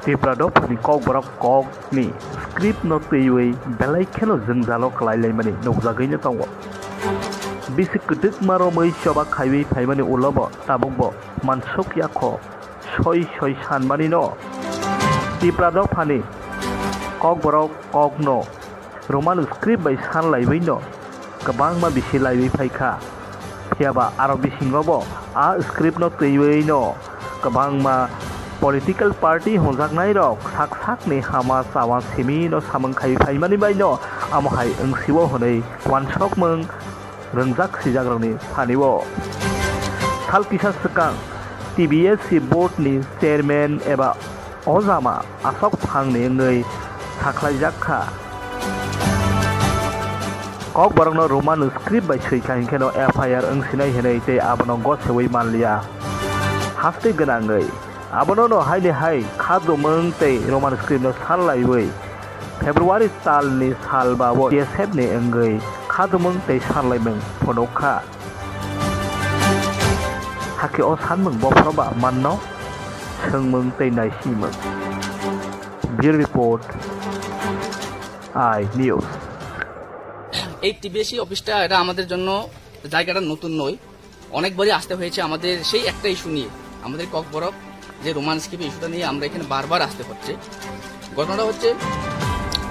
Tipradopani kok kok ni script no teiwei belai kheno jengzalo khlailai nukjagaiनो tongo. Bisi kutuk maromai choba khaiwei phaimani ulobo tabukbo mansuk yakho soi sanmani no. Tipradopani kok no Roman script bai sanlaibai no kabangma bisi laiwei phaikha phiaba aro bisingobo a script no teiwei no kabangma political party honjaknai rok sak ni hama sawa simi no samang khai phaimani bai no amohai engsibo honei wansok mung rengjak sijagrani phanibo salkisa sekang TBSC board ni chairman eba ojama asok phangni ngei saklaijakha kok borokno Roman script bai seikhai kheno FIR engsinai henei tei abono gosewei manliya haste ganangei abono no haile hai khado mung tei Roman script no sanlaiwei February tal ni salbabo TSF ni engei khado mung tei sanlaimung phonokha hake o sanmung bofroba manno sengmung tei naisimung Bureau Report iNews এই TBSC অফিসটা এটা আমাদের জন্য জায়গাটা নতুন নয়, অনেকবারই আসতে হয়েছে আমাদের সেই একটা ইস্যু নিয়ে, আমাদের ককবরক যে রোমান স্ক্রিপ্ট ইস্যুটা নিয়ে আমরা এখানে বারবার আসতে হচ্ছে। ঘটনাটা হচ্ছে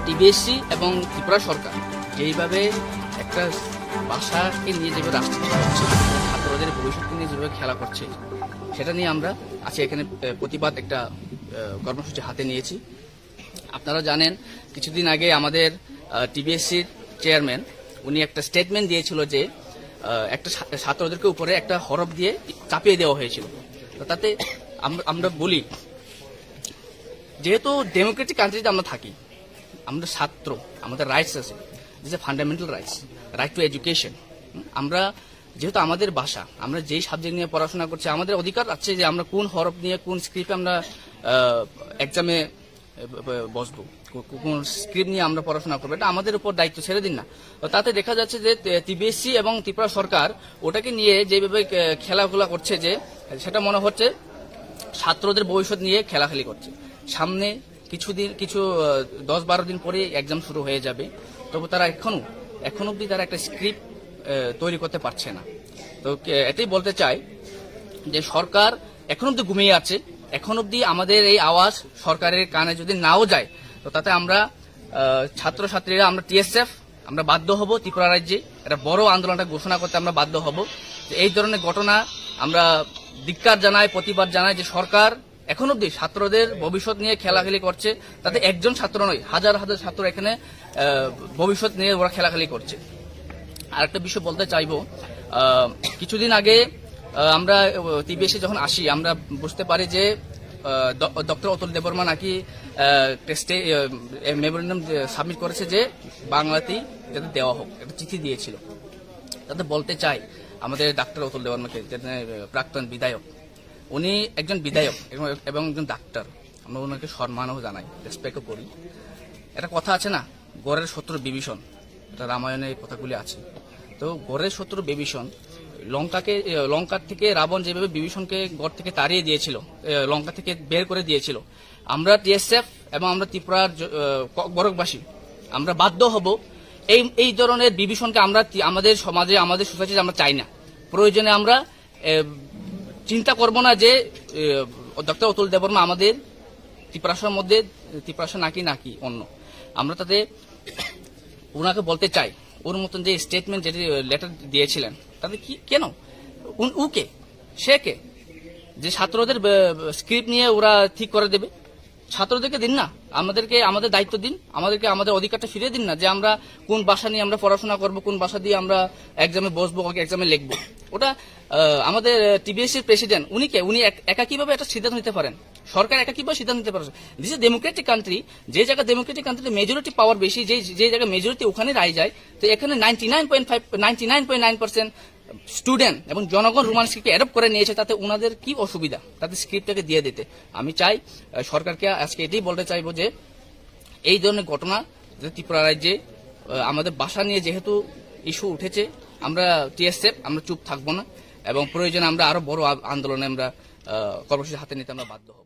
টিবিএসসি এবং ত্রিপুরা সরকার যেইভাবে একটা ভাষাকে নিয়ে যেভাবে রাষ্ট্রীয় করছে, ছাত্রদের ভবিষ্যৎকে নিয়ে যেভাবে খেলা করছে, সেটা নিয়ে আমরা আজকে এখানে প্রতিবাদ একটা কর্মসূচি হাতে নিয়েছি। আপনারা জানেন কিছুদিন আগে আমাদের টিবিএসসির চেয়ারম্যান উনি একটা স্টেটমেন্ট দিয়েছিল যে একটা ছাত্রদেরকে উপরে একটা হরফ দিয়ে চাপিয়ে দেওয়া হয়েছিল। তো তাতে আমরা বলি যেহেতু ডেমোক্রেটিক কান্ট্রিতে আমরা থাকি, আমরা ছাত্র, আমাদের রাইটস আছে, this a fundamental right two education. আমরা যেহেতু আমাদের ভাষা, আমরা যেই সাবজেক্ট নিয়ে পড়াশোনা করছি, আমাদের অধিকার আছে যে আমরা কোন হরফ নিয়ে কোন স্ক্রিপ্টে আমরা এক্সামে বসবো, কোন স্ক্রিপ্ট নিয়ে আমরা পড়াশোনা করবো, এটা আমাদের উপর দায়িত্ব ছেড়ে দিন না। তাতে দেখা যাচ্ছে যে টিবিএসসি এবং ত্রিপুরা সরকার ওটাকে নিয়ে যেভাবে খেলাধুলা করছে, যে সেটা মনে হচ্ছে ছাত্রদের ভবিষ্যৎ নিয়ে খেলাখেলি করছে। সামনে কিছু 10-12 দিন পরে এক্সাম শুরু হয়ে যাবে, তবু তারা এখন অব্দি তারা একটা স্ক্রিপ্ট তৈরি করতে পারছে না। তো এটাই বলতে চাই যে সরকার এখন অব্দি ঘুমিয়ে আছে, এখন অব্দি আমাদের এই আওয়াজ সরকারের কানে যদি নাও যায়, তো তাতে আমরা ছাত্রছাত্রীরা, আমরা TSF আমরা বাধ্য হব ত্রিপুরা রাজ্যে একটা বড় আন্দোলনটা ঘোষণা করতে আমরা বাধ্য হব। এই ধরনের ঘটনা আমরা ধিক্কার জানাই, প্রতিবাদ জানাই যে সরকার এখন অব্দি ছাত্রদের ভবিষ্যৎ নিয়ে খেলাখেলি করছে। তাতে একজন ছাত্র নয়, হাজার হাজার ছাত্র এখানে ভবিষ্যৎ নিয়ে ওরা খেলাখেলি করছে। আর একটা বিষয় বলতে চাইব, কিছুদিন আগে আমরা টিবিএসসি যখন আসি, আমরা বুঝতে পারি যে ডক্টর অতুল দেববর্মা নাকি মেমোরেন্ডাম সাবমিট করেছে যে বাংলাতেই যাতে দেওয়া হোক, একটা চিঠি দিয়েছিল। তাতে বলতে চাই আমাদের ডাক্তার অতুল দেববর্মাকে, প্রাক্তন বিধায়ক, উনি একজন বিধায়ক এবং একজন ডাক্তার, আমরা ওনাকে সম্মানও জানাই, রেসপেক্টও করি। একটা কথা আছে না, গড়ের শত্রু বিভীষণ, এটা রামায়ণে এই কথাগুলি আছে। তো গড়ের শত্রু বিভীষণ, লঙ্কার থেকে রাবণ যেভাবে বিভীষণকে গড় থেকে তাড়িয়ে দিয়েছিল, লঙ্কা থেকে বের করে দিয়েছিল, আমরা TSF এবং আমরা ত্রিপুরার বরকবাসী আমরা বাধ্য হব এই ধরনের বিভীষণকে আমরা আমাদের সমাজে, আমাদের সোসাইটিতে আমরা চাই না। প্রয়োজনে আমরা চিন্তা করব না যে ডক্টর অতুল দেববর্মা আমাদের ত্রিপুরার মধ্যে ত্রিপুরা নাকি অন্য। আমরা তাতে ওনাকে বলতে চাই, ওর মতন যে স্টেটমেন্ট যেটি লেটার দিয়েছিলেন, তাতে কি কেন উকে সে কে যে ছাত্রদের স্ক্রিপ্ট নিয়ে ওরা ঠিক করে দেবে? ছাত্রদেরকে দিন না, আমাদেরকে আমাদের দায়িত্ব দিন, আমাদেরকে আমাদের অধিকারটা ফিরিয়ে দিন না, যে আমরা কোন ভাষা নিয়ে আমরা পড়াশোনা করব, কোন ভাষা দিয়ে আমরা এক্সামে বসবো, এক্সামে লিখবো। ওটা আমাদের টিবিএসসির প্রেসিডেন্ট উনি একা কিভাবে একটা সিদ্ধান্ত নিতে পারেন? সরকার একা কিভাবে সিদ্ধান্ত নিতে পারে? দিস ইজ ডেমোক্রেটিক কান্ট্রি, যে জায়গায় ডেমোক্রেটিক কান্ট্রিতে মেজরিটি পাওয়ার বেশি, যে জায়গায় মেজরিটি ওখানে রায় যায়। তো এখানে 99.9% স্টুডেন্ট এবং জনগণ রোমান স্ক্রিপ্টকে অ্যাডপ্ট করে নিয়েছে, তাতে ওনাদের কি অসুবিধা তাদের স্ক্রিপ্টটাকে দিয়ে দিতে? আমি চাই সরকারকে আজকে এটাই বলতে চাইবো যে এই ধরনের ঘটনা ত্রিপুরা রাজ্যে আমাদের ভাষা নিয়ে যেহেতু ইস্যু উঠেছে, আমরা TSF আমরা চুপ থাকবো না এবং প্রয়োজনে আমরা আরো বড় আন্দোলনে আমরা কর্মসূচি হাতে নিতে আমরা বাধ্য হব।